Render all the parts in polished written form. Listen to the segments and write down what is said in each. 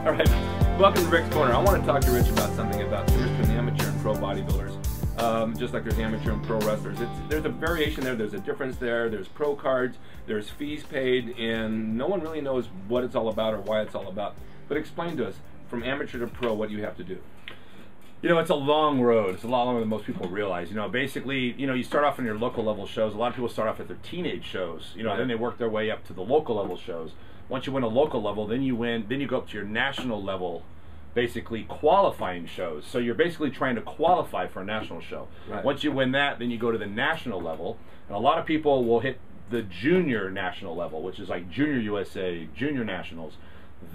All right, welcome to Rick's Corner. I want to talk to Rich about something about the difference between amateur and pro bodybuilders. Just like there's amateur and pro wrestlers. There's a variation there, there's a difference there, there's pro cards, there's fees paid, and no one really knows what it's all about or why it's all about. But explain to us, from amateur to pro, what you have to do. You know, it's a long road. It's a lot longer than most people realize. You know, basically, you know, you start off in your local level shows. A lot of people start off at their teenage shows. You know, then they work their way up to the local level shows. Once you win a local level, then you go up to your national level, basically qualifying shows. So you're basically trying to qualify for a national show. Right. Once you win that, then you go to the national level. And a lot of people will hit the junior national level, which is like Junior USA, Junior Nationals.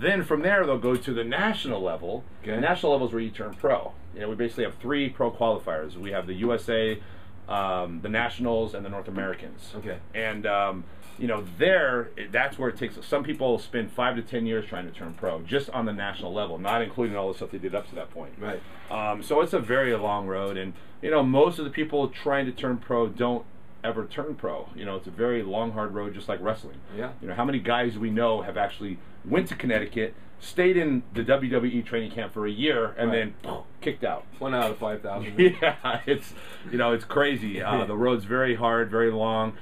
Then from there, they'll go to the national level. Okay. National level is where you turn pro. You know, we basically have 3 pro qualifiers. We have the USA, the Nationals, and the North Americans. Okay. And you know, that's where it takes. Some people spend 5 to 10 years trying to turn pro, just on the national level, not including all the stuff they did up to that point. Right. So it's a very long road, and you know, most of the people trying to turn pro don't ever turn pro. You know, it's a very long, hard road, just like wrestling. Yeah. You know, how many guys we know have actually went to Connecticut, stayed in the WWE training camp for a year, and then kicked out. 1 out of 5,000. Yeah, it's, you know, it's crazy. The road's very hard, very long,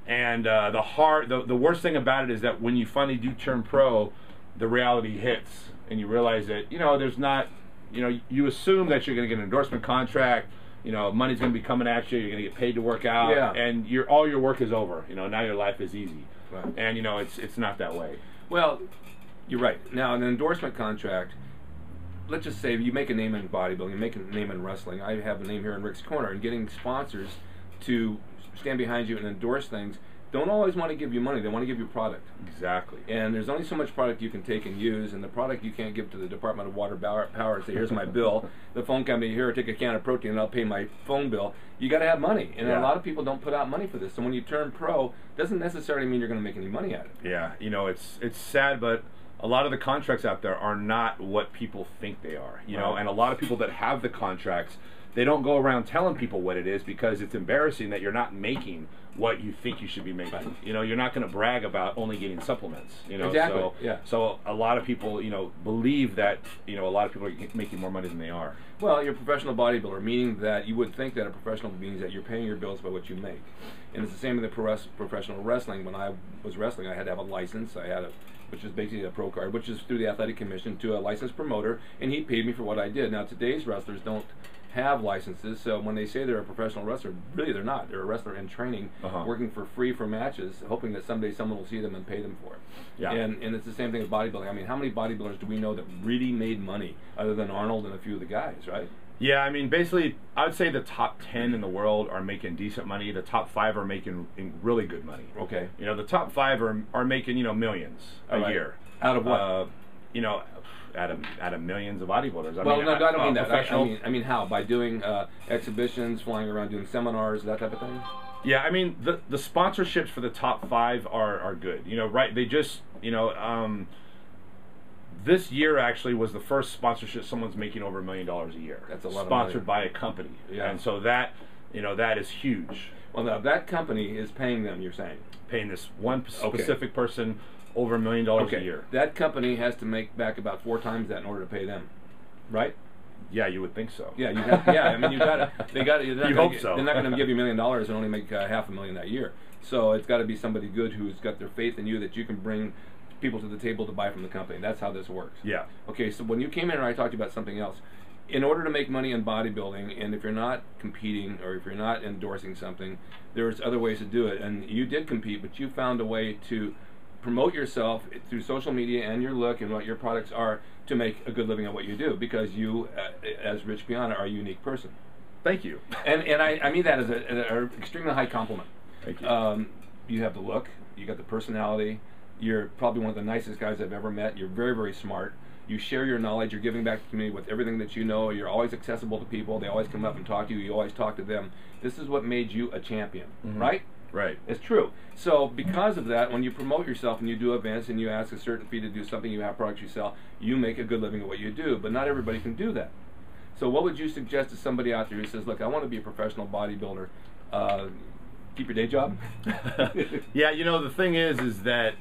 and the worst thing about it is that when you finally do turn pro, the reality hits, and you realize that, you know, there's not, you know, you assume that you're going to get an endorsement contract. You know, money's going to be coming at you. You're going to get paid to work out, and all your work is over. You know, now your life is easy, and you know, it's not that way. Well, you're right. Now, an endorsement contract. Let's just say you make a name in bodybuilding, you make a name in wrestling. I have a name here in Rick's Corner, and getting sponsors to stand behind you and endorse things don't always want to give you money. They want to give you product. Exactly. And there's only so much product you can take and use, and the product you can't give to the Department of Water Power and say, here's my bill. The phone company, here, take a can of protein and I'll pay my phone bill. You got to have money, and a lot of people don't put out money for this. So when you turn pro, doesn't necessarily mean you're going to make any money at it. Yeah, you know, it's sad, but a lot of the contracts out there are not what people think they are. You know, and a lot of people that have the contracts, they don't go around telling people what it is because it's embarrassing that you're not making what you think you should be making. Right. You know, you're not going to brag about only getting supplements. You know, exactly. So a lot of people, you know, believe that, you know, a lot of people are making more money than they are. Well, you're a professional bodybuilder, meaning that you would think that a professional means that you're paying your bills by what you make. And it's the same in the professional wrestling. When I was wrestling, I had to have a license. I had which is basically a pro card, which is through the athletic commission to a licensed promoter, and he paid me for what I did. Now, today's wrestlers don't have licenses, so when they say they're a professional wrestler, really they're not. They're a wrestler in training, working for free for matches, hoping that someday someone will see them and pay them for it. Yeah. And it's the same thing with bodybuilding. I mean, how many bodybuilders do we know that really made money, other than Arnold and a few of the guys, right? Yeah, I mean, basically, I would say the top 10 in the world are making decent money. The top 5 are making really good money. Okay. You know, the top 5 are making, you know, millions a year. Out of what? You know, out of millions of bodybuilders. I don't mean that. I mean how? By doing exhibitions, flying around, doing seminars, that type of thing? Yeah, I mean, the sponsorships for the top 5 are good. You know, right? They just, you know, this year actually was the first sponsorship someone's making over $1 million a year. That's a lot of money. Sponsored by a company. Yeah. And so that, you know, that is huge. Well, now that company is paying them, you're saying? Paying this one specific person over $1 million a year. That company has to make back about 4 times that in order to pay them, right? Yeah, you would think so. Yeah, you have, yeah. I mean, you got to. They got. You hope so. They're not going to give you $1 million and only make $500,000 that year. So it's got to be somebody good who's got their faith in you, that you can bring people to the table to buy from the company. That's how this works. Yeah. Okay, so when you came in and I talked to you about something else, in order to make money in bodybuilding, and if you're not competing or if you're not endorsing something, there's other ways to do it. And you did compete, but you found a way to promote yourself through social media and your look and what your products are to make a good living at what you do, because you, as Rich Piana, are a unique person. Thank you. And I mean that as an extremely high compliment. Thank you. You have the look, you got the personality, you're probably one of the nicest guys I've ever met, you're very, very smart, you share your knowledge, you're giving back to the community with everything that you know, you're always accessible to people, they always come up and talk to you, you always talk to them. This is what made you a champion, right? Right. It's true. So because of that, when you promote yourself and you do events and you ask a certain fee to do something, you have products you sell, you make a good living at what you do. But not everybody can do that. So what would you suggest to somebody out there who says, look, I want to be a professional bodybuilder, keep your day job? Yeah, you know, the thing is that,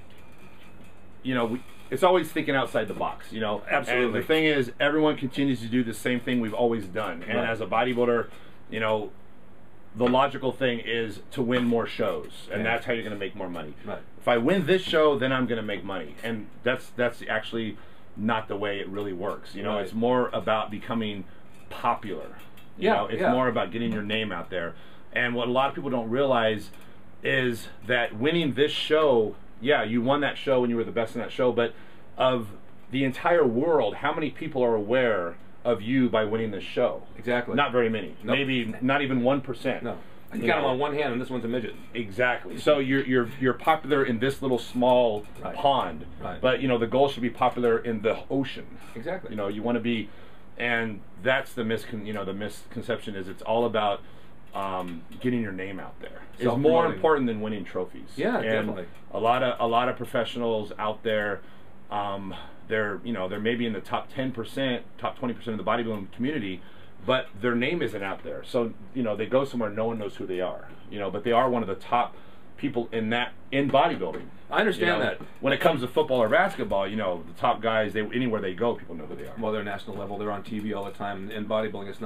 you know, it's always thinking outside the box, you know. Absolutely. And the thing is, everyone continues to do the same thing we've always done. And as a bodybuilder, you know, the logical thing is to win more shows, and that's how you're going to make more money. Right. If I win this show, then I'm going to make money, and that's actually not the way it really works. You know, it's more about becoming popular. You know, it's more about getting your name out there. And what a lot of people don't realize is that winning this show, yeah, you won that show and you were the best in that show, but of the entire world, how many people are aware of you by winning this show? Exactly. Not very many. Nope. Maybe not even 1%. No. I can count them on one hand, and this one's a midget. Exactly. So you're popular in this little small pond, but you know the goal should be popular in the ocean. Exactly. You know, you want to be, and that's the misconception is it's all about getting your name out there. It's more important than winning trophies. Yeah, and definitely. A lot of professionals out there. They're maybe in the top 10%, top 20% of the bodybuilding community, but their name isn't out there. So you know they go somewhere, no one knows who they are. You know, but they are one of the top people in bodybuilding. I understand that. When it comes to football or basketball, you know, the top guys, anywhere they go, people know who they are. Well, they're national level. They're on TV all the time. In bodybuilding, it's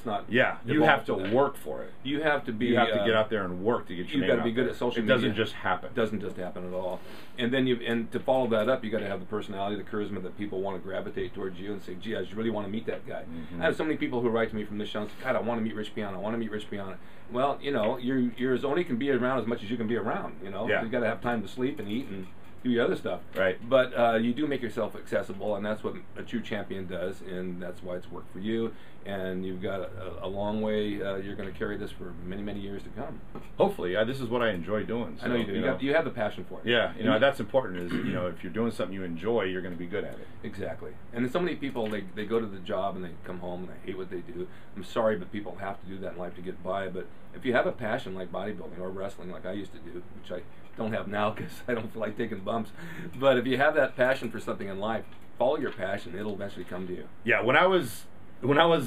not. Yeah, you have to work for it. You have to be. You have to get out there and work to get your name out. You've got to be good at social media. It doesn't just happen. It doesn't just happen at all. And then and to follow that up, you got to have the personality, the charisma that people want to gravitate towards you and say, "Gee, I just really want to meet that guy." I have so many people who write to me from this show and say, "God, I want to meet Rich Piana. I want to meet Rich Piana." Well, you know, you're as only can be around as much as you can be around. You know, you got to have time to sleep and eat and do your other stuff. Right. But you do make yourself accessible, and that's what a true champion does, and that's why it's worked for you. And you've got a long way. You're going to carry this for many, many years to come. Hopefully, this is what I enjoy doing. So, I know you do. You have the passion for it. Yeah, you know that's important. Is you know if you're doing something you enjoy, you're going to be good at it. Exactly. And then so many people they go to the job and they come home and they hate what they do. I'm sorry, but people have to do that in life to get by. But if you have a passion like bodybuilding or wrestling, like I used to do, which I don't have now because I don't feel like taking bumps, but if you have that passion for something in life, follow your passion. It'll eventually come to you. Yeah. When I was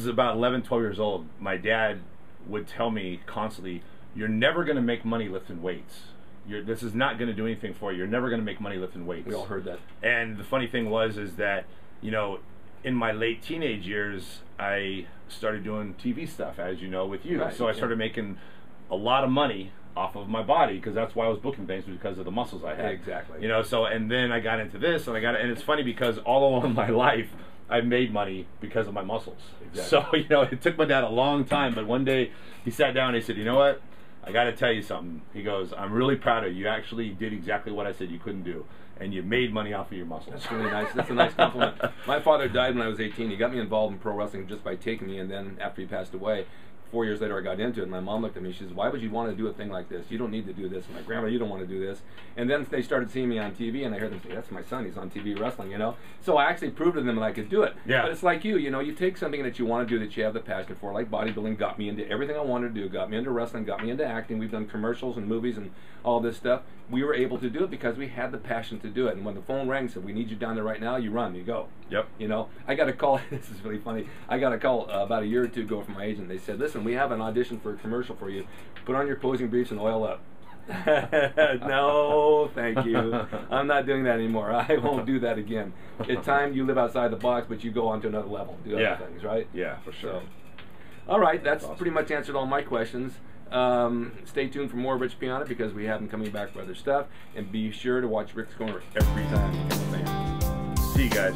about 11, 12 years old, my dad would tell me constantly, "You're never going to make money lifting weights. This is not going to do anything for you. You're never going to make money lifting weights." We all heard that. And the funny thing is that, you know, in my late teenage years, I started doing TV stuff, as you know, with you. So I started making a lot of money off of my body because that's why I was booking things, because of the muscles I had. Exactly. You know, so and then I got into this, and and it's funny because all along my life I made money because of my muscles. Exactly. So you know, it took my dad a long time, but one day he sat down and he said, "You know what? I got to tell you something." He goes, "I'm really proud of you. You actually did exactly what I said you couldn't do, and you made money off of your muscles." That's really nice. That's a nice compliment. My father died when I was 18. He got me involved in pro wrestling just by taking me, and then after he passed away, 4 years later I got into it, and my mom looked at me, she says, "Why would you want to do a thing like this? You don't need to do this." And my grandma, "You don't want to do this." And then they started seeing me on TV, and I heard them say, "That's my son, he's on TV wrestling," you know? So I actually proved to them that I could do it. Yeah. But it's like you know, you take something that you want to do, that you have the passion for, like bodybuilding got me into everything I wanted to do, got me into wrestling, got me into acting. We've done commercials and movies and all this stuff. We were able to do it because we had the passion to do it. And when the phone rang, said, "We need you down there right now," you run, you go. Yep. You know, I got a call, this is really funny, I got a call about a year or two ago from my agent. They said, "Listen, we have an audition for a commercial for you. Put on your posing briefs and oil up." No, thank you. I'm not doing that anymore. I won't do that again. It's time you live outside the box, but you go on to another level, do other things, right? Yeah, for sure. So, all right, that's pretty much answered all my questions. Stay tuned for more Rich Piana because we have him coming back for other stuff, and be sure to watch Rick's Corner every time you become a fan. See you guys.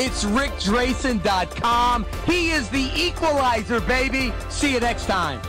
It's RickDrasin.com. He is the equalizer, baby. See you next time.